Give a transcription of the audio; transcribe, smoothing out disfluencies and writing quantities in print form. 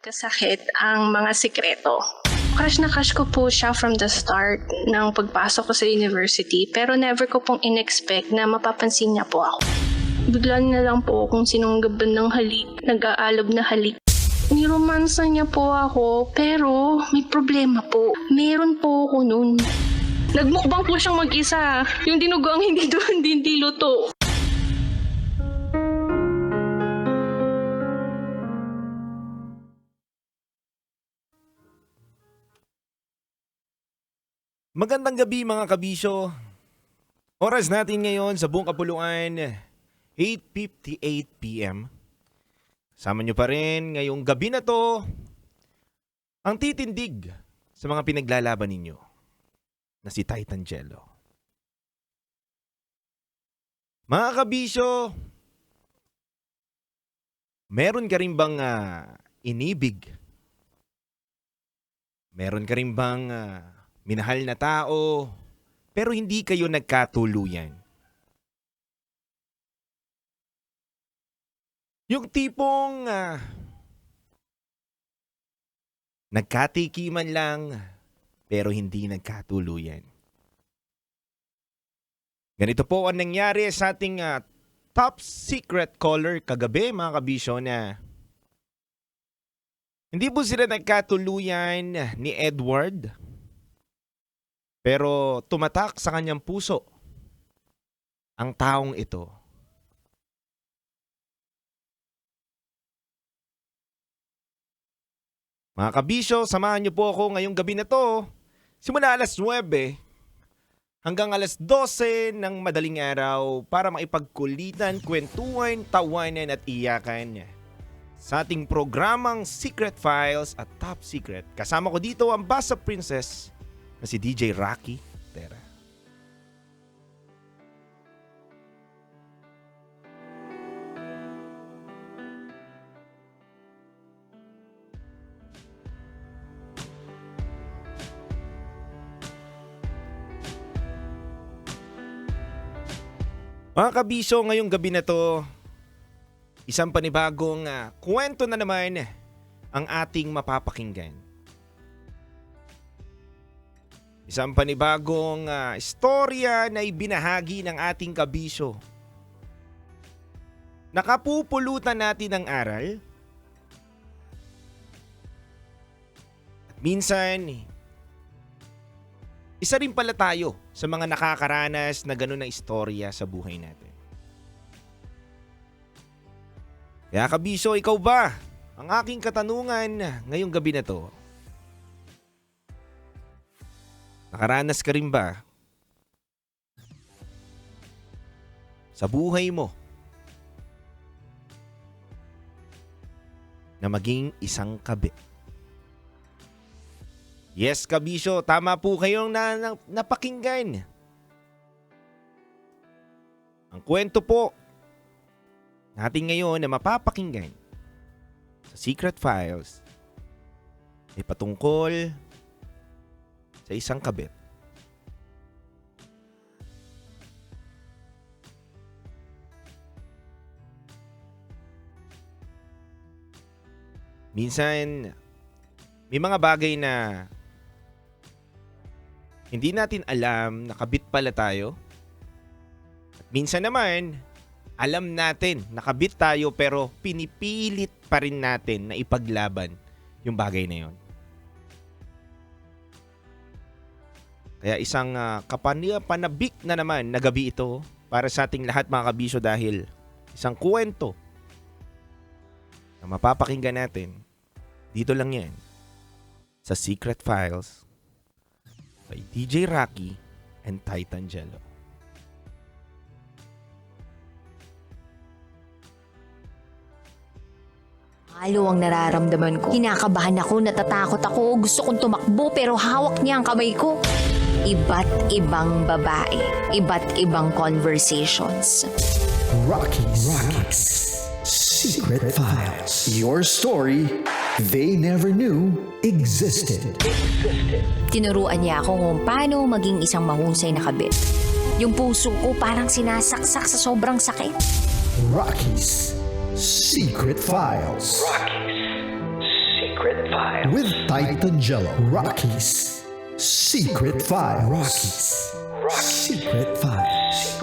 kasakit ang mga sikreto. Crush na crush ko po siya from the start ng pagpasok ko sa university, pero never ko pong in-expect na mapapansin niya po ako. Bigla na lang po akong sinunggaban ng halik, nag-aalab na halik. Niromansa niya po ako, pero may problema po. Meron po ako nun. Nagmukbang po siyang mag-isa. Yung dinugo ang hindi doon, hindi luto. Magandang gabi mga kabisyo. Oras natin ngayon sa buong kapuluan, 8:58 p.m. Sama nyo pa rin ngayong gabi na to ang titindig sa mga pinaglalaban ninyo na si Titan Jello. Mga kabisyo, meron ka rin bang inibig? Meron ka rin bang minahal na tao, pero hindi kayo nagkatuluyan? Yung tipong nagkatikiman lang, pero hindi nagkatuluyan. Ganito po ang nangyari sa ating top secret caller kagabi, mga kabisyo, na hindi po sila nagkatuluyan ni Edward, pero tumatak sa kanyang puso ang taong ito. Mga kabisyo, samahan niyo po ako ngayong gabi na to. Simula alas 9 hanggang alas 12 ng madaling araw para maipagkulitan, kwentuhan, tawanan at iyakan sa ating programang Secret Files at Top Secret. Kasama ko dito ang Basa Princess na si DJ Rocky Tera. Mga kabisyo, ngayong gabi na to, isang panibagong kwento na naman ang ating mapapakinggan. Isang panibagong istorya na ibinahagi ng ating kabisyo. Nakapupulutan natin ng aral. At minsan, isa rin pala tayo sa mga nakakaranas na gano'n na istorya sa buhay natin. Kaya kabisyo, ikaw ba? Ang aking katanungan ngayong gabi na to. Nakaranas ka rin ba sa buhay mo na maging isang kabit? Yes, kabisyo, tama po kayong napakinggan. Ang kwento po natin ngayon na mapapakinggan sa Secret Files ay patungkol sa isang kabit. Minsan, may mga bagay na hindi natin alam na kabit pala tayo. At minsan naman, alam natin na kabit tayo pero pinipilit pa rin natin na ipaglaban yung bagay na yon. Kaya isang kapanabik na naman na gabi ito para sa ating lahat, mga kabisyo, dahil isang kwento na mapapakinggan natin dito lang yan sa Secret Files by DJ Rocky and Titan Jello. Halo ang nararamdaman ko. Kinakabahan ako, natatakot ako, gusto kong tumakbo pero hawak niya ang kamay ko. Iba't ibang babae, iba't ibang conversations. Rocky's Secret Files. Your story they never knew existed. Tinuruan niya ako kung paano maging isang mahusay na kabit. Yung puso ko parang sinasaksak sa sobrang sakit. Rocky's Secret Files. Secret Files. With Titan Jello. Rocky's Secret Files. Rocky's Secret Files.